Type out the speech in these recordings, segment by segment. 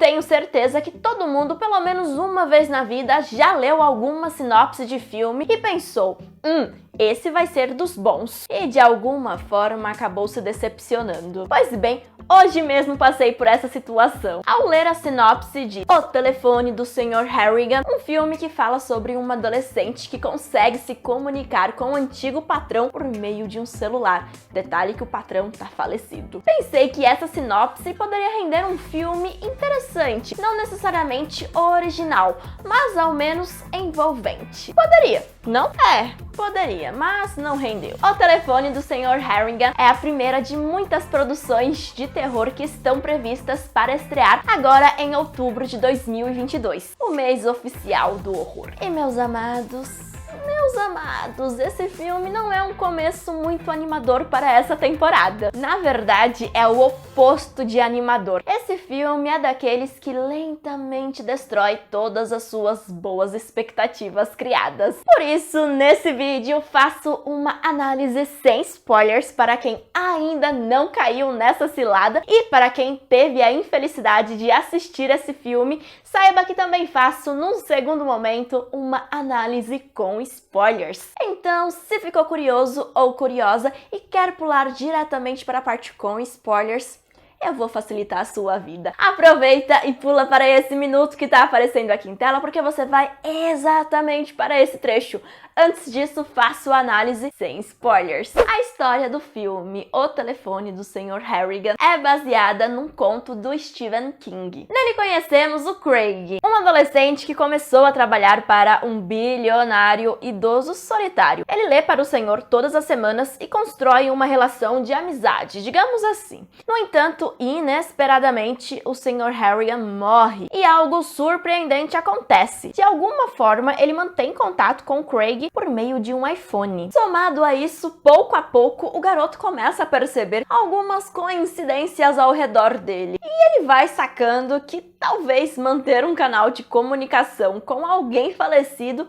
tenho certeza que todo mundo, pelo menos uma vez na vida, já leu alguma sinopse de filme e pensou, esse vai ser dos bons. E de alguma forma acabou se decepcionando. Pois bem, hoje mesmo passei por essa situação. Ao ler a sinopse de O Telefone do Sr. Harrigan, um filme que fala sobre uma adolescente que consegue se comunicar com o antigo patrão por meio de um celular. Detalhe que o patrão tá falecido. Pensei que essa sinopse poderia render um filme interessante, não necessariamente original, mas ao menos envolvente. Poderia, não? Poderia, mas não rendeu. O Telefone do Sr. Harrigan é a primeira de muitas produções de terror que estão previstas para estrear agora em outubro de 2022, o mês oficial do horror. E meus amados, esse filme não é um começo muito animador para essa temporada. Na verdade, é o oposto de animador. Esse filme é daqueles que lentamente destrói todas as suas boas expectativas criadas. Por isso, nesse vídeo, faço uma análise sem spoilers para quem ainda não caiu nessa cilada e para quem teve a infelicidade de assistir esse filme, saiba que também faço, num segundo momento, uma análise com spoilers. Então, se ficou curioso ou curiosa e quer pular diretamente para a parte com spoilers, eu vou facilitar a sua vida. Aproveita e pula para esse minuto que está aparecendo aqui em tela, porque você vai exatamente para esse trecho. Antes disso, faço a análise sem spoilers. A história do filme O Telefone do Sr. Harrigan é baseada num conto do Stephen King. Nele conhecemos o Craig, um adolescente que começou a trabalhar para um bilionário idoso solitário. Ele lê para o senhor todas as semanas e constrói uma relação de amizade, digamos assim. No entanto, inesperadamente, o Sr. Harrigan morre e algo surpreendente acontece. De alguma forma, ele mantém contato com o Craig por meio de um iPhone. Somado a isso, pouco a pouco, o garoto começa a perceber algumas coincidências ao redor dele. E ele vai sacando que talvez manter um canal de comunicação com alguém falecido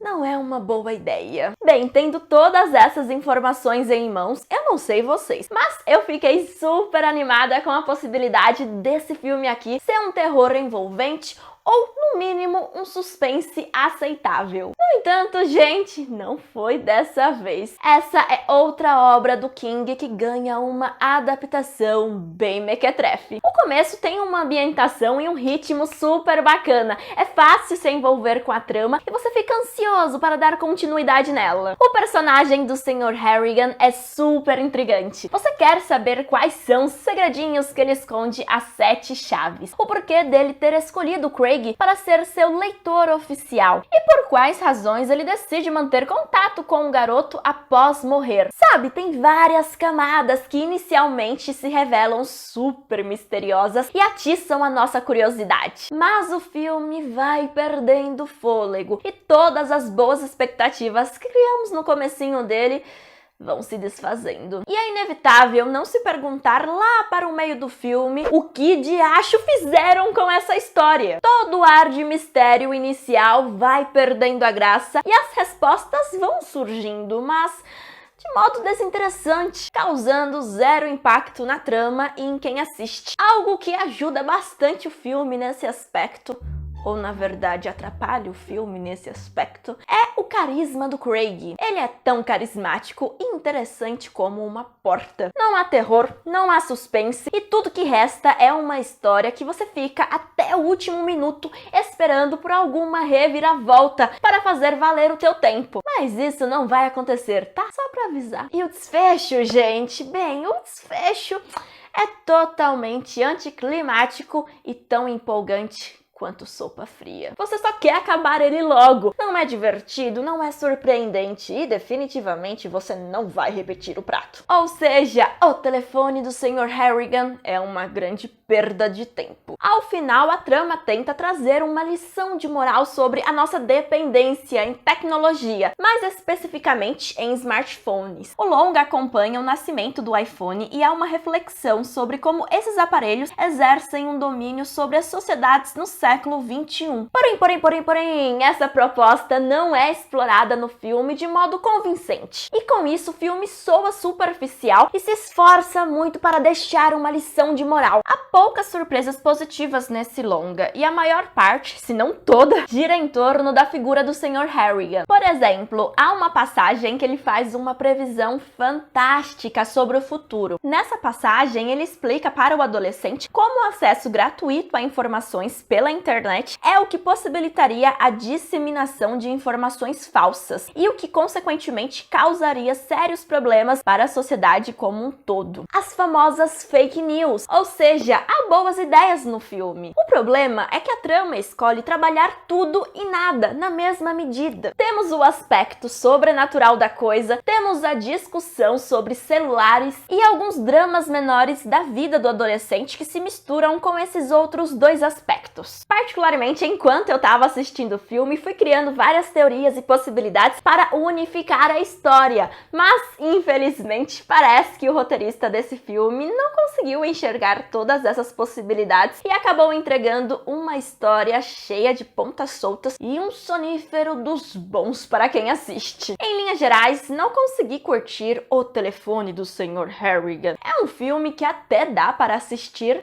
não é uma boa ideia. Bem, tendo todas essas informações em mãos, eu não sei vocês, mas eu fiquei super animada com a possibilidade desse filme aqui ser um terror envolvente ou, no mínimo, um suspense aceitável. No entanto, gente, não foi dessa vez. Essa é outra obra do King que ganha uma adaptação bem mequetrefe. O começo tem uma ambientação e um ritmo super bacana. É fácil se envolver com a trama e você fica ansioso para dar continuidade nela. O personagem do Sr. Harrigan é super intrigante. Você quer saber quais são os segredinhos que ele esconde às 7 chaves. O porquê dele ter escolhido Craig para ser seu leitor oficial e por quais razões ele decide manter contato com o garoto após morrer. Sabe, tem várias camadas que inicialmente se revelam super misteriosas e atiçam a nossa curiosidade. Mas o filme vai perdendo fôlego e todas as boas expectativas que criamos no comecinho dele vão se desfazendo. E é inevitável não se perguntar lá para o meio do filme o que de acho fizeram com essa história. Todo o ar de mistério inicial vai perdendo a graça e as respostas vão surgindo, mas de modo desinteressante, causando zero impacto na trama e em quem assiste. Algo que ajuda bastante o filme nesse aspecto, ou na verdade atrapalha o filme nesse aspecto, é o carisma do Craig. Ele é tão carismático e interessante como uma porta. Não há terror, não há suspense e tudo que resta é uma história que você fica até o último minuto esperando por alguma reviravolta para fazer valer o teu tempo. Mas isso não vai acontecer, tá? Só pra avisar. E o desfecho, gente? Bem, o desfecho é totalmente anticlimático e tão empolgante quanto sopa fria. Você só quer acabar ele logo. Não é divertido, não é surpreendente e definitivamente você não vai repetir o prato. Ou seja, O Telefone do Sr. Harrigan é uma grande perda de tempo. Ao final, a trama tenta trazer uma lição de moral sobre a nossa dependência em tecnologia, mais especificamente em smartphones. O longa acompanha o nascimento do iPhone e há uma reflexão sobre como esses aparelhos exercem um domínio sobre as sociedades no século século XXI. Porém, essa proposta não é explorada no filme de modo convincente. E com isso, o filme soa superficial e se esforça muito para deixar uma lição de moral. Há poucas surpresas positivas nesse longa, e a maior parte, se não toda, gira em torno da figura do Sr. Harrigan. Por exemplo, há uma passagem que ele faz uma previsão fantástica sobre o futuro. Nessa passagem, ele explica para o adolescente como o acesso gratuito a informações pela internet é o que possibilitaria a disseminação de informações falsas e o que, consequentemente, causaria sérios problemas para a sociedade como um todo. As famosas fake news, ou seja, há boas ideias no filme. O problema é que a trama escolhe trabalhar tudo e nada na mesma medida. Temos o aspecto sobrenatural da coisa, temos a discussão sobre celulares e alguns dramas menores da vida do adolescente que se misturam com esses outros dois aspectos. Particularmente, enquanto eu estava assistindo o filme, fui criando várias teorias e possibilidades para unificar a história, mas infelizmente parece que o roteirista desse filme não conseguiu enxergar todas essas possibilidades e acabou entregando uma história cheia de pontas soltas e um sonífero dos bons para quem assiste. Em linhas gerais, não consegui curtir O Telefone do Sr. Harrigan. É um filme que até dá para assistir,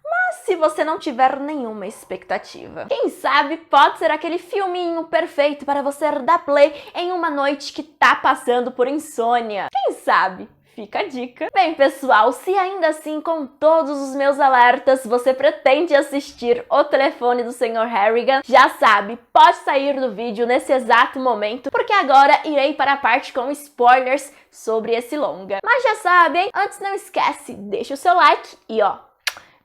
mas se você não tiver nenhuma expectativa. Quem sabe pode ser aquele filminho perfeito para você dar play em uma noite que tá passando por insônia. Quem sabe? Fica a dica. Bem, pessoal, se ainda assim, com todos os meus alertas, você pretende assistir O Telefone do Sr. Harrigan, já sabe, pode sair do vídeo nesse exato momento, porque agora irei para a parte com spoilers sobre esse longa. Mas já sabe, hein? Antes não esquece, deixa o seu like e ó,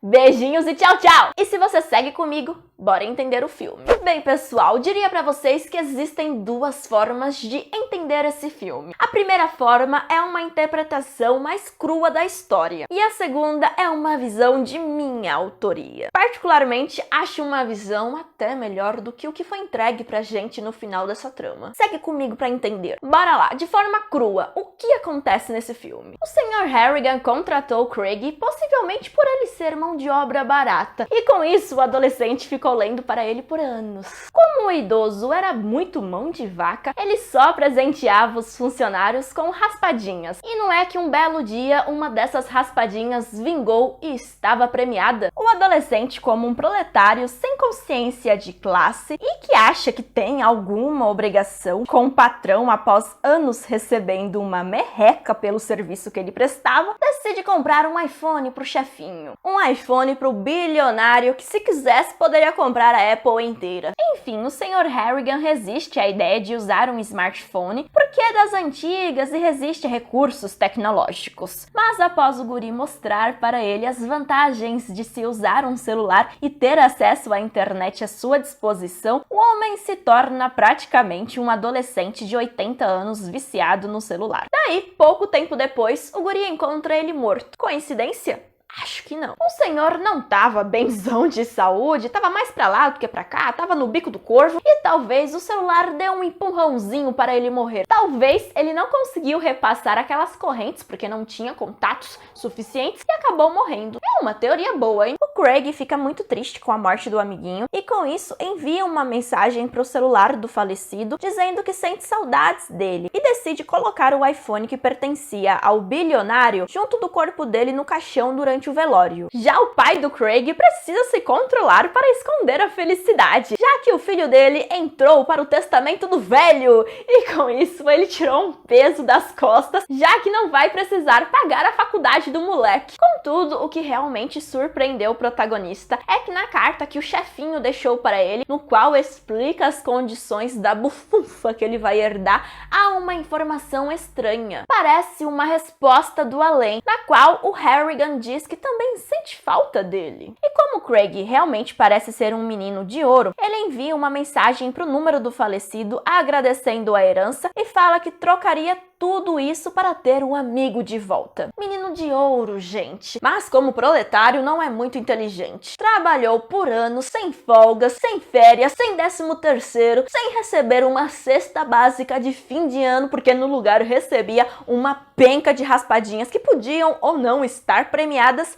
beijinhos e tchau, tchau! E se você segue comigo, bora entender o filme. Bem, pessoal, diria pra vocês que existem duas formas de entender esse filme. A primeira forma é uma interpretação mais crua da história, e a segunda é uma visão de minha autoria. Particularmente, acho uma visão até melhor do que o que foi entregue pra gente no final dessa trama. Segue comigo pra entender. Bora lá, de forma crua, o que acontece nesse filme? O Sr. Harrigan contratou Craig, possivelmente por ele ser mão de obra barata, e com isso o adolescente ficou lendo para ele por anos. Como o idoso era muito mão de vaca, ele só presenteava os funcionários com raspadinhas. E não é que um belo dia uma dessas raspadinhas vingou e estava premiada? O adolescente, como um proletário sem consciência de classe e que acha que tem alguma obrigação com o patrão após anos recebendo uma merreca pelo serviço que ele prestava, decide comprar um iPhone pro chefinho. Um iPhone pro bilionário que, se quisesse, poderia comprar a Apple inteira. Enfim, o Sr. Harrigan resiste à ideia de usar um smartphone porque é das antigas e resiste a recursos tecnológicos. Mas após o guri mostrar para ele as vantagens de se usar um celular e ter acesso à internet à sua disposição, o homem se torna praticamente um adolescente de 80 anos viciado no celular. Daí, pouco tempo depois, o guri encontra ele morto. Coincidência? Acho que não. O senhor não tava benzão de saúde, tava mais pra lá do que pra cá, tava no bico do corvo e talvez o celular deu um empurrãozinho para ele morrer. Talvez ele não conseguiu repassar aquelas correntes porque não tinha contatos suficientes e acabou morrendo. É uma teoria boa, hein? O Craig fica muito triste com a morte do amiguinho e com isso envia uma mensagem pro celular do falecido dizendo que sente saudades dele e decide colocar o iPhone que pertencia ao bilionário junto do corpo dele no caixão durante o velório. Já o pai do Craig precisa se controlar para esconder a felicidade, já que o filho dele entrou para o testamento do velho e com isso ele tirou um peso das costas, já que não vai precisar pagar a faculdade do moleque. Contudo, o que realmente surpreendeu o protagonista é que na carta que o chefinho deixou para ele, no qual explica as condições da bufunfa que ele vai herdar, há uma informação estranha. Parece uma resposta do além, na qual o Harrigan diz que também sente falta dele. E como Craig realmente parece ser um menino de ouro, ele envia uma mensagem para o número do falecido agradecendo a herança e fala que trocaria tudo isso para ter um amigo de volta. Menino de ouro, gente. Mas como proletário não é muito inteligente. Trabalhou por anos, sem folgas, sem férias, sem 13º, sem receber uma cesta básica de fim de ano, porque no lugar recebia uma penca de raspadinhas que podiam ou não estar premiadas.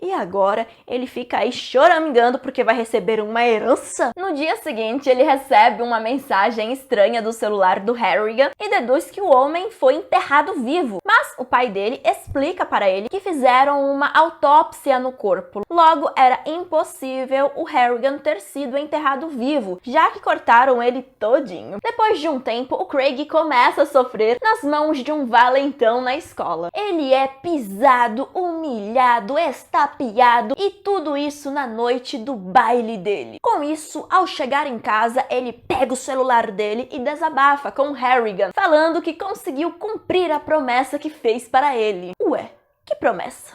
E agora ele fica aí choramingando porque vai receber uma herança? No dia seguinte, ele recebe uma mensagem estranha do celular do Harrigan e deduz que o homem foi enterrado vivo. Mas o pai dele explica para ele que fizeram uma autópsia no corpo. Logo, era impossível o Harrigan ter sido enterrado vivo, já que cortaram ele todinho. Depois de um tempo, o Craig começa a sofrer nas mãos de um valentão na escola. Ele é pisado, humilhado, estapeado e tudo isso na noite do baile dele. Com isso, ao chegar em casa, ele pega o celular dele e desabafa com Harrigan, falando que conseguiu cumprir a promessa que fez para ele. Ué, que promessa?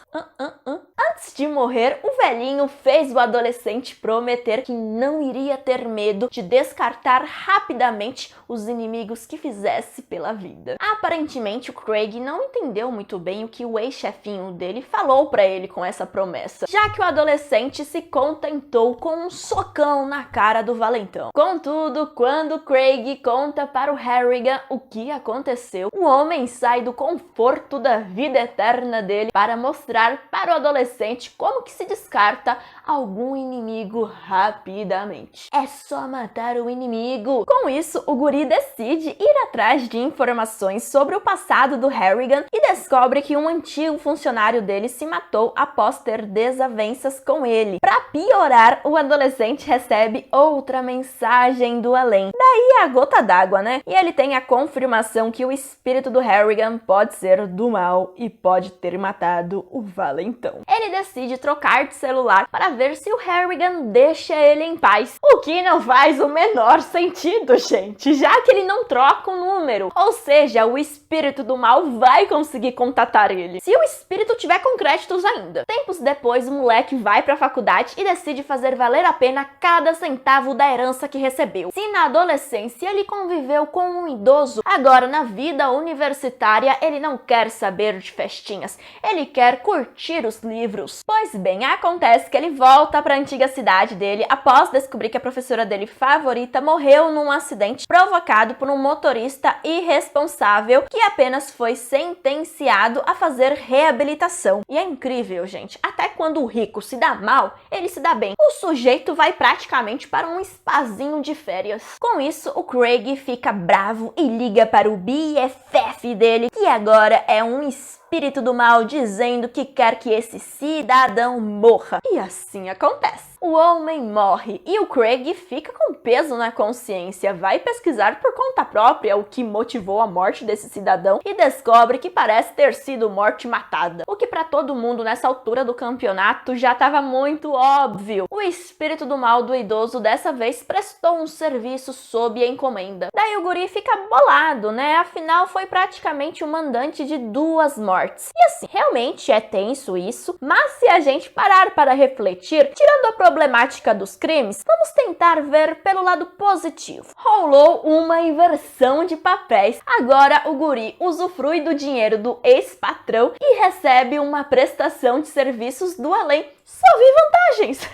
Antes de morrer, o velhinho fez o adolescente prometer que não iria ter medo de descartar rapidamente os inimigos que fizesse pela vida. Aparentemente, o Craig não entendeu muito bem o que o ex-chefinho dele falou pra ele com essa promessa, já que o adolescente se contentou com um socão na cara do valentão. Contudo, quando Craig conta para o Harrigan o que aconteceu, o homem sai do conforto da vida eterna dele para mostrar para o adolescente como que se descarta algum inimigo rapidamente. É só matar o inimigo. Com isso, o guri decide ir atrás de informações sobre o passado do Harrigan e descobre que um antigo funcionário dele se matou após ter desavenças com ele. Para piorar, o adolescente recebe outra mensagem do além. Daí a gota d'água, né? E ele tem a confirmação que o espírito do Harrigan pode ser do mal e pode ter matado o valentão. Ele decide trocar de celular para ver se o Harrigan deixa ele em paz. O que não faz o menor sentido, gente, já que ele não troca o número. Ou seja, o espírito do mal vai conseguir contatar ele, se o espírito tiver com créditos ainda. Tempos depois, o moleque vai para a faculdade e decide fazer valer a pena cada centavo da herança que recebeu. Se na adolescência ele conviveu com um idoso, agora na vida universitária ele não quer saber de festinhas, ele quer curtir os livros. Pois bem, acontece que ele volta para a antiga cidade dele após descobrir que a professora dele favorita morreu num acidente provocado por um motorista irresponsável que apenas foi sentenciado a fazer reabilitação. E é incrível, gente, até quando o rico se dá mal, ele se dá bem. O sujeito vai praticamente para um spazinho de férias. Com isso, o Craig fica bravo e liga para o BFF dele, que agora é um espírito do mal, dizendo que quer que esse cidadão morra. E assim acontece. O homem morre e o Craig fica com peso na consciência, vai pesquisar por conta própria o que motivou a morte desse cidadão e descobre que parece ter sido morte matada. O que para todo mundo nessa altura do campeonato já estava muito óbvio. O espírito do mal do idoso dessa vez prestou um serviço sob encomenda. Daí o guri fica bolado, né? Afinal foi praticamente o mandante de 2 mortes. E assim, realmente é tenso isso, mas se a gente parar para refletir, tirando a problemática dos crimes, vamos tentar ver pelo lado positivo. Rolou uma inversão de papéis. Agora o guri usufrui do dinheiro do ex-patrão e recebe uma prestação de serviços do além. Só vi vantagens!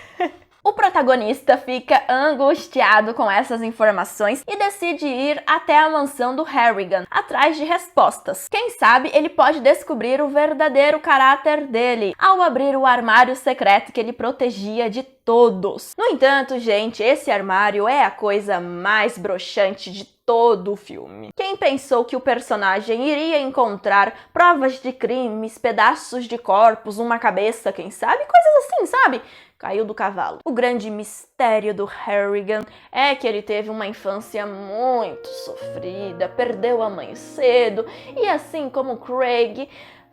O protagonista fica angustiado com essas informações e decide ir até a mansão do Harrigan, atrás de respostas. Quem sabe ele pode descobrir o verdadeiro caráter dele, ao abrir o armário secreto que ele protegia de todos. No entanto, gente, esse armário é a coisa mais broxante de todo o filme. Quem pensou que o personagem iria encontrar provas de crimes, pedaços de corpos, uma cabeça, quem sabe? Coisas assim, sabe? Caiu do cavalo. O grande mistério do Harrigan é que ele teve uma infância muito sofrida, perdeu a mãe cedo e, assim como Craig,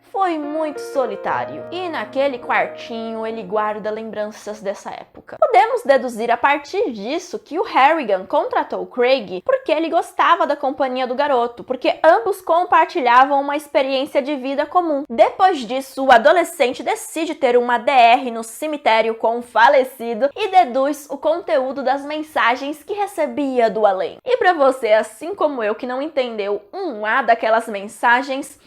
foi muito solitário. E naquele quartinho ele guarda lembranças dessa época. Podemos deduzir a partir disso que o Harrigan contratou Craig porque ele gostava da companhia do garoto, porque ambos compartilhavam uma experiência de vida comum. Depois disso, o adolescente decide ter uma DR no cemitério com o falecido e deduz o conteúdo das mensagens que recebia do além. E para você, assim como eu, que não entendeu um A daquelas mensagens,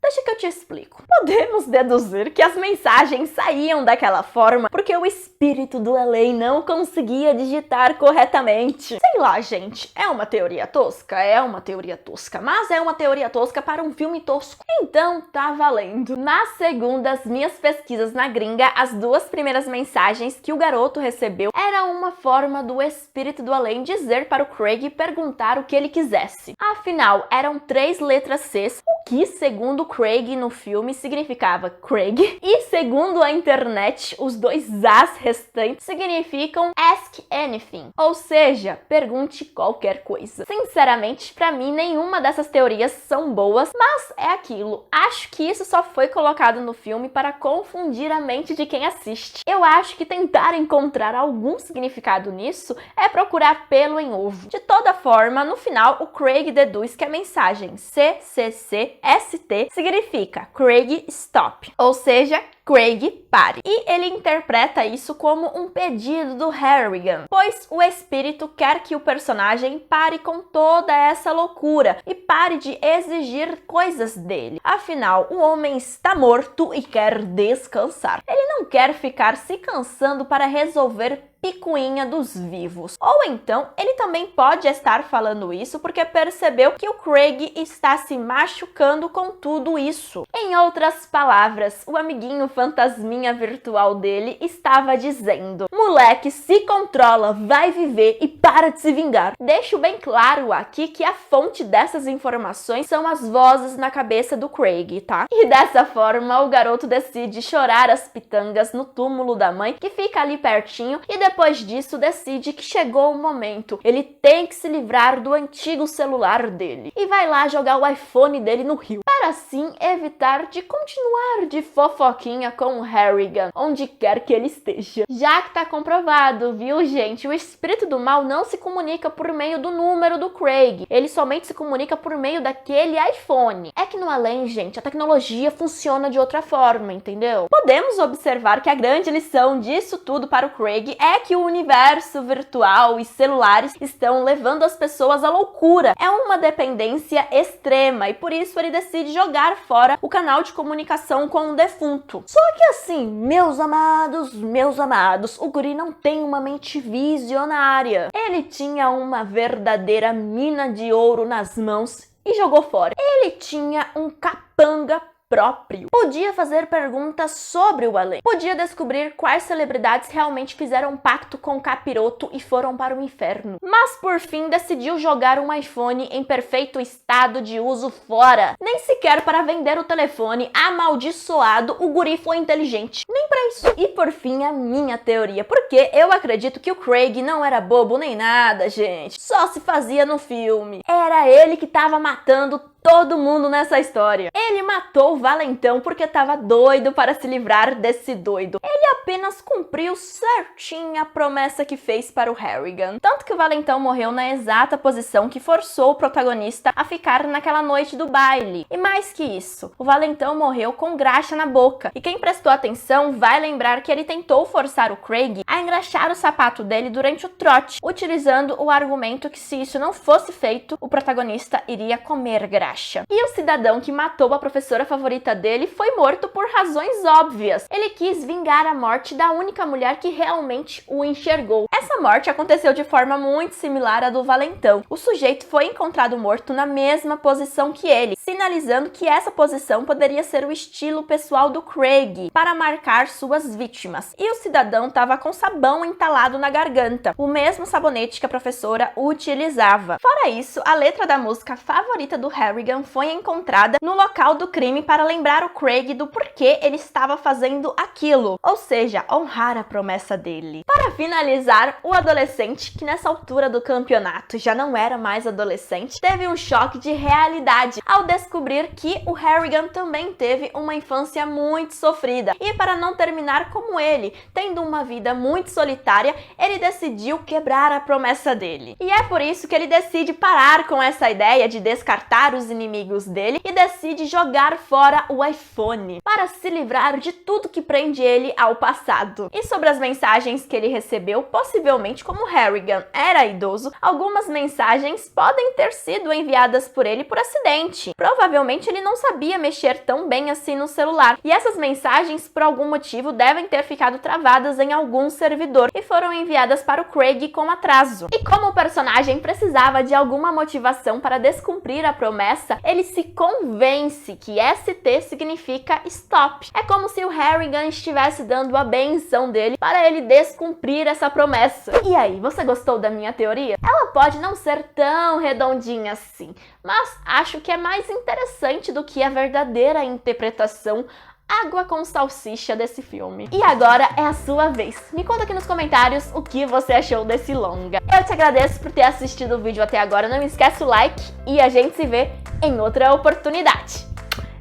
deixa que eu te explico. Podemos deduzir que as mensagens saíam daquela forma porque o espírito do além não conseguia digitar corretamente. Sei lá, gente, é uma teoria tosca? É uma teoria tosca, mas é uma teoria tosca para um filme tosco. Então tá valendo. Na segunda, as minhas pesquisas na gringa, as duas primeiras mensagens que o garoto recebeu eram uma forma do espírito do além dizer para o Craig perguntar o que ele quisesse. Afinal, eram 3 letras Cs, o que, segundo Craig no filme, significava Craig, e segundo a internet, os 2 As restantes significam Ask Anything, ou seja, pergunte qualquer coisa. Sinceramente, pra mim, nenhuma dessas teorias são boas, mas é aquilo. Acho que isso só foi colocado no filme para confundir a mente de quem assiste. Eu acho que tentar encontrar algum significado nisso é procurar pelo em ovo. De toda forma, no final, o Craig deduz que a mensagem CCCST significa Craig Stop, ou seja, Craig, pare. E ele interpreta isso como um pedido do Harrigan, pois o espírito quer que o personagem pare com toda essa loucura e pare de exigir coisas dele. Afinal, o homem está morto e quer descansar. Ele não quer ficar se cansando para resolver picuinha dos vivos. Ou então, ele também pode estar falando isso porque percebeu que o Craig está se machucando com tudo isso. Em outras palavras, o amiguinho fantasminha virtual dele estava dizendo: moleque, se controla, vai viver e para de se vingar. Deixo bem claro aqui que a fonte dessas informações são as vozes na cabeça do Craig, tá? E dessa forma, o garoto decide chorar as pitangas no túmulo da mãe, que fica ali pertinho, e depois disso decide que chegou o momento. Ele tem que se livrar do antigo celular dele e vai lá jogar o iPhone dele no rio, para assim evitar de continuar de fofoquinha com o Harrigan, onde quer que ele esteja. Já que tá comprovado, viu, gente? O espírito do mal não se comunica por meio do número do Craig. Ele somente se comunica por meio daquele iPhone. É que no além, gente, a tecnologia funciona de outra forma, entendeu? Podemos observar que a grande lição disso tudo para o Craig é que o universo virtual e celulares estão levando as pessoas à loucura. É uma dependência extrema e por isso ele decide jogar fora o canal de comunicação com o defunto. Só que assim, meus amados, o guri não tem uma mente visionária. Ele tinha uma verdadeira mina de ouro nas mãos e jogou fora. Ele tinha um capanga próprio. Podia fazer perguntas sobre o além. Podia descobrir quais celebridades realmente fizeram um pacto com o capiroto e foram para o inferno. Mas por fim decidiu jogar um iPhone em perfeito estado de uso fora. Nem sequer para vender o telefone amaldiçoado o guri foi inteligente. Nem para isso. E por fim a minha teoria. Porque eu acredito que o Craig não era bobo nem nada, gente. Só se fazia no filme. Era ele que estava matando todo mundo nessa história. Ele matou o valentão porque estava doido para se livrar desse doido. Ele apenas cumpriu certinho a promessa que fez para o Harrigan. Tanto que o valentão morreu na exata posição que forçou o protagonista a ficar naquela noite do baile. E mais que isso, o valentão morreu com graxa na boca. E quem prestou atenção vai lembrar que ele tentou forçar o Craig a engraxar o sapato dele durante o trote, utilizando o argumento que se isso não fosse feito, o protagonista iria comer graxa. E o cidadão que matou a professora favorita dele foi morto por razões óbvias. Ele quis vingar a morte da única mulher que realmente o enxergou. Essa morte aconteceu de forma muito similar à do valentão. O sujeito foi encontrado morto na mesma posição que ele, sinalizando que essa posição poderia ser o estilo pessoal do Craig para marcar suas vítimas. E o cidadão estava com sabão entalado na garganta, o mesmo sabonete que a professora utilizava. Fora isso, a letra da música favorita do Harrigan foi encontrada no local do crime para lembrar o Craig do porquê ele estava fazendo aquilo, ou seja, honrar a promessa dele. Para finalizar, o adolescente, que nessa altura do campeonato já não era mais adolescente, teve um choque de realidade ao descobrir que o Harrigan também teve uma infância muito sofrida. E para não terminar como ele, tendo uma vida muito solitária, ele decidiu quebrar a promessa dele. E é por isso que ele decide parar com essa ideia de descartar os inimigos dele e decide jogar fora o iPhone para se livrar de tudo que prende ele ao passado. E sobre as mensagens que ele recebeu, possivelmente como Harrigan era idoso, algumas mensagens podem ter sido enviadas por ele por acidente. provavelmente ele não sabia mexer tão bem assim no celular. E essas mensagens, por algum motivo, devem ter ficado travadas em algum servidor e foram enviadas para o Craig com atraso. E como o personagem precisava de alguma motivação para descumprir a promessa, ele se convence que ST significa stop. É como se o Harrigan estivesse dando a benção dele para ele descumprir essa promessa. E aí, você gostou da minha teoria? Ela pode não ser tão redondinha assim, mas acho que é mais interessante do que a verdadeira interpretação água com salsicha desse filme. E agora é a sua vez. Me conta aqui nos comentários o que você achou desse longa. Eu te agradeço por ter assistido o vídeo até agora. Não esquece o like e a gente se vê em outra oportunidade.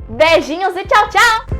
Beijinhos e tchau, tchau!